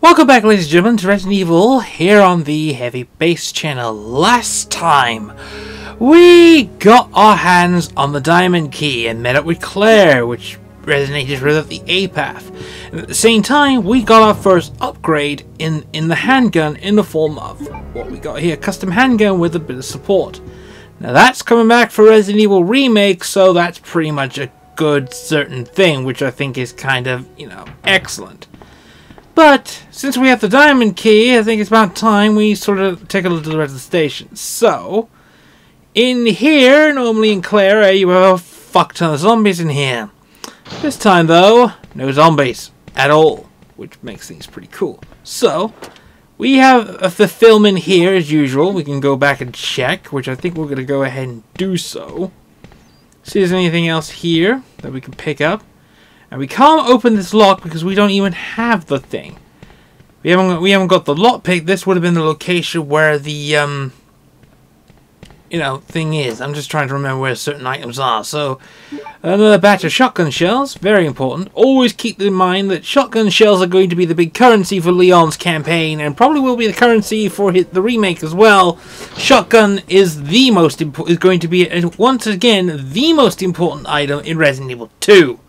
Welcome back, ladies and gentlemen, to Resident Evil here on the Heavy Bass channel. Last time, we got our hands on the diamond key and met up with Claire, which resonated with the A path. And at the same time, we got our first upgrade in the handgun in the form of what we got here, custom handgun with a bit of support. Now that's coming back for Resident Evil Remake, so that's pretty much a good certain thing, which I think is kind of, excellent. But since we have the diamond key, I think it's about time we sort of take a look at the rest of the station. So, in here, normally in Claire, you have a fuck ton of zombies in here. This time, though, no zombies at all, which makes things pretty cool. So, we have the film in here as usual. We can go back and check, which I think we're going to go ahead and do so. See if there's anything else here that we can pick up. And we can't open this lock because we don't even have the thing. We haven't got the lockpick. This would have been the location where the thing is. I'm just trying to remember where certain items are. So another batch of shotgun shells, very important. Always keep in mind that shotgun shells are going to be the big currency for Leon's campaign, and probably will be the currency for the remake as well. Shotgun is going to be once again the most important item in Resident Evil 2.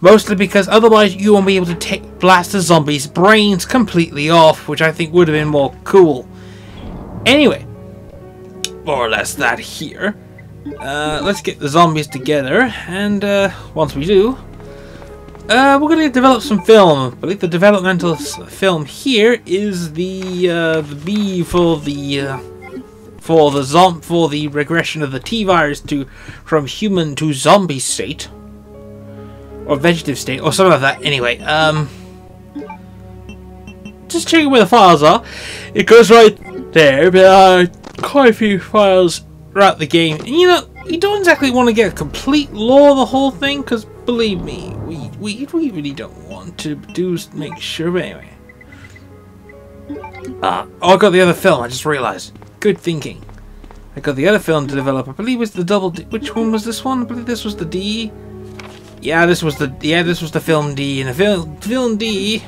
Mostly because otherwise you won't be able to blast the zombies' brains completely off, which I think would have been more cool. Anyway, more or less that here. Let's get the zombies together, and once we do, we're going to develop some film. I believe the developmental film here is the B for the regression of the T-virus from human to zombie state. Or vegetative state, or something like that. Anyway, just checking where the files are. It goes right there. There are quite a few files throughout the game. And you don't exactly want to get a complete lore of the whole thing, because believe me, we really don't want to make sure. But anyway. Oh, I got the other film, I just realized. Good thinking. I got the other film to develop. I believe it's the double D. Which one was this one? I believe this was the D. Yeah, this was the film D, and the film D.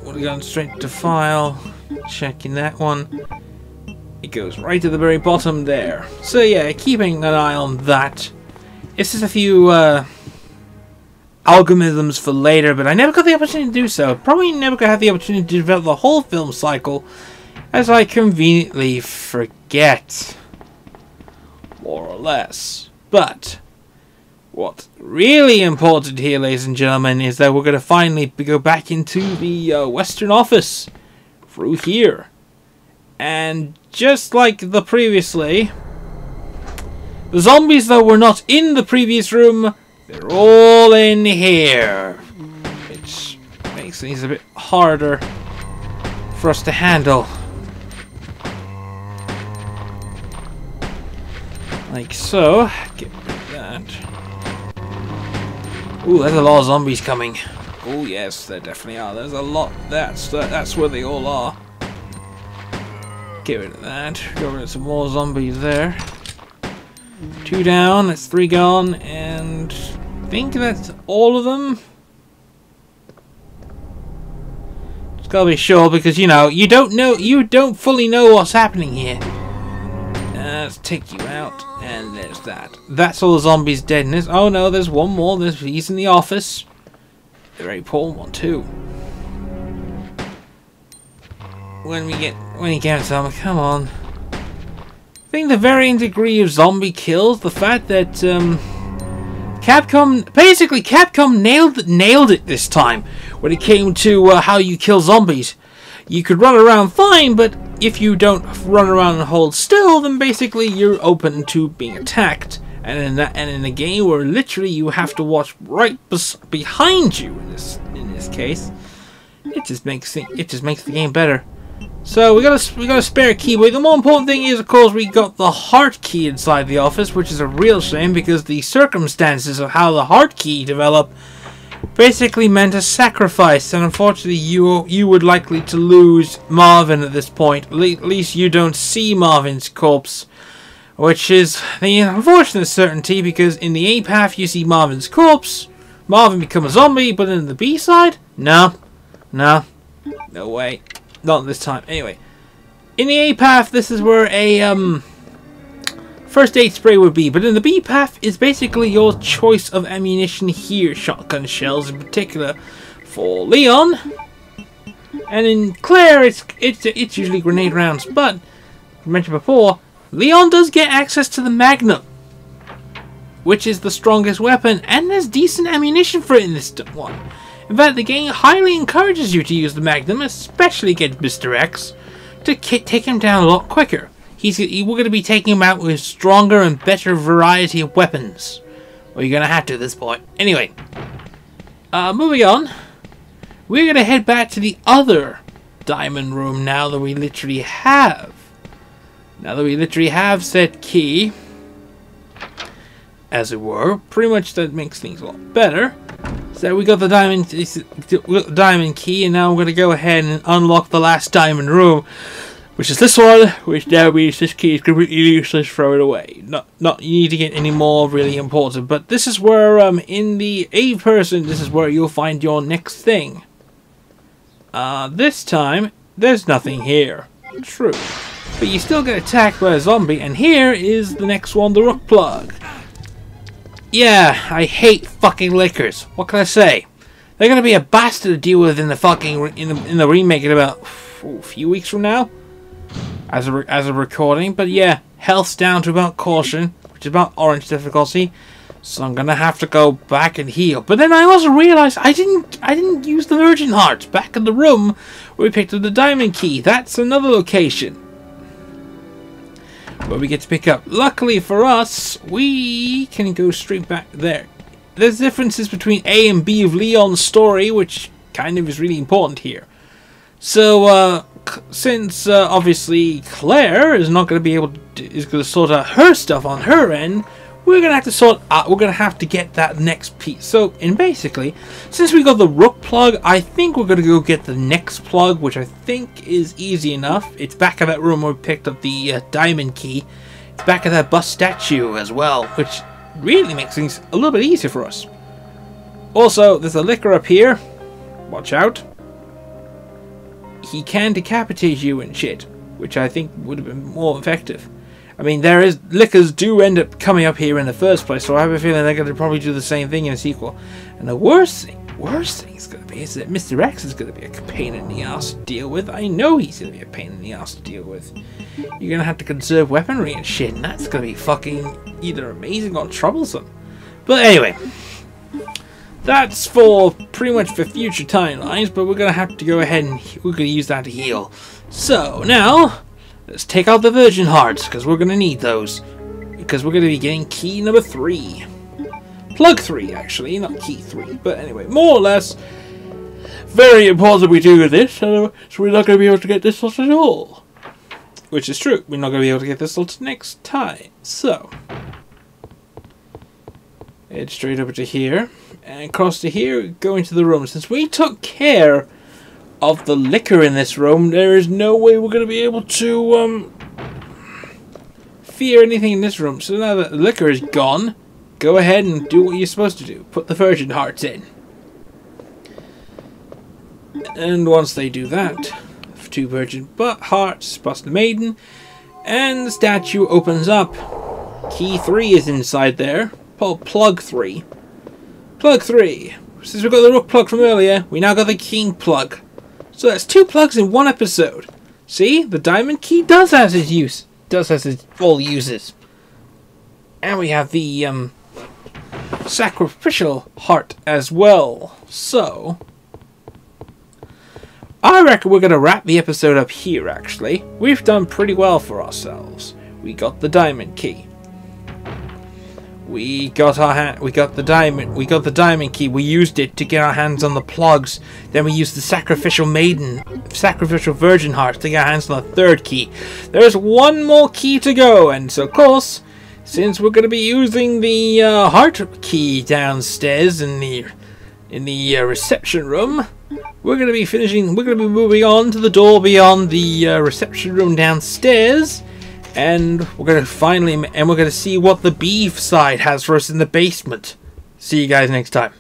We're going straight to file, checking that one. It goes right to the very bottom there. So yeah, keeping an eye on that. It's just a few algorithms for later, but I never got the opportunity to do so. Probably never gonna have the opportunity to develop the whole film cycle, as I conveniently forget, more or less. But what's really important here, ladies and gentlemen, is that we're going to finally go back into the Western office through here. And just like the previously, the zombies that were not in the previous room, they're all in here. Which makes things a bit harder for us to handle. Like so. Get rid of that. Ooh, there's a lot of zombies coming. Oh yes, there definitely are. There's a lot. That's where they all are. Get rid of that. Get rid of some more zombies there. 2 down. That's 3 gone, and I think that's all of them. Just gotta be sure, because you don't fully know what's happening here. Let's take you out. And there's that. That's all the zombies dead in this. Oh no, there's one more. He's in the office. A very important one too. When he gets them, come on. I think the varying degree of zombie kills, the fact that Capcom nailed it this time when it came to how you kill zombies. You could run around fine, but if you don't run around and hold still, then basically you're open to being attacked. And in a game where literally you have to watch right behind you in this case, it just makes the game better. So we got a spare key, but the more important thing is, of course, we got the heart key inside the office, which is a real shame because the circumstances of how the heart key developed basically meant a sacrifice, and unfortunately you would likely to lose Marvin at this point. At least you don't see Marvin's corpse, which is the unfortunate certainty, because in the A path you see Marvin's corpse, Marvin become a zombie, but in the B side, no. No. No way. Not this time. Anyway. In the A path, this is where a first aid spray would be. But in the B path is basically your choice of ammunition here. Shotgun shells in particular for Leon. And in Claire, it's usually grenade rounds. But, as mentioned before, Leon does get access to the Magnum, which is the strongest weapon, and there's decent ammunition for it in this one. In fact, the game highly encourages you to use the Magnum, especially against Mr. X, to take him down a lot quicker. We're going to be taking him out with stronger and better variety of weapons. Well, you're going to have to at this point. Anyway, moving on. We're going to head back to the other diamond room now that we literally have. Now that we literally have said key, as it were, pretty much that makes things a lot better. So we got the diamond key, and now we're going to go ahead and unlock the last diamond room, which is this one, which now means this key is completely useless, throw it away. Not you need to get any more really important, but this is where, in the A person, this is where you'll find your next thing. This time, there's nothing here. True. But you still get attacked by a zombie, and here is the next one, the rook plug. Yeah, I hate fucking lickers. What can I say? They're gonna be a bastard to deal with in the fucking in the remake in about a few weeks from now, as a recording. But yeah, health's down to about caution, which is about orange difficulty. So I'm gonna have to go back and heal. But then I also realized I didn't use the Virgin Hearts back in the room where we picked up the diamond key. That's another location where we get to pick up. Luckily for us, we can go straight back there. There's differences between A and B of Leon's story, which kind of is really important here. So, since obviously Claire is not going to be able to sort out her stuff on her end, we're going to have to get that next piece. So, and basically, since we got the rook plug, I think we're going to go get the next plug, which I think is easy enough. It's back of that room where we picked up the diamond key. It's back of that bust statue as well, which really makes things a little bit easier for us. Also, there's a licker up here. Watch out. He can decapitate you and shit, which I think would have been more effective. I mean, lickers do end up coming up here in the first place, so I have a feeling they're going to probably do the same thing in a sequel. And the worst thing is going to be is that Mr. X is going to be a pain in the ass to deal with. I know he's going to be a pain in the ass to deal with. You're going to have to conserve weaponry and shit, and that's going to be fucking either amazing or troublesome. But anyway, that's for pretty much for future timelines, but we're going to have to go ahead and we're going to use that to heal. So, now, let's take out the Virgin Hearts, because we're going to need those. Because we're going to be getting key number 3. Plug 3, actually, not key 3. But anyway, more or less, very important we do this, so we're not going to be able to get this slot at all. Which is true, we're not going to be able to get this slot next time. So, head straight over to here, and cross to here, go into the room. Since we took care of the liquor in this room, there is no way we're going to be able to fear anything in this room. So now that the liquor is gone, go ahead and do what you're supposed to do. Put the Virgin Hearts in. And once they do that, 2 Virgin Hearts plus the Maiden, and the statue opens up. Key 3 is inside there. Plug 3. Plug 3. Since we got the rook plug from earlier, we now got the king plug. So that's 2 plugs in 1 episode. See, the diamond key does have its use. Does have its full uses. And we have the sacrificial heart as well. So, I reckon we're going to wrap the episode up here. Actually, we've done pretty well for ourselves. We got the diamond key. We got the diamond key. We used it to get our hands on the plugs. Then we used the sacrificial Virgin Heart to get our hands on the 3rd key. There's 1 more key to go, and so of course, since we're going to be using the heart key downstairs in the reception room, we're going to be finishing. We're going to be moving on to the door beyond the reception room downstairs. And we're going to see what the beef side has for us in the basement. See you guys next time.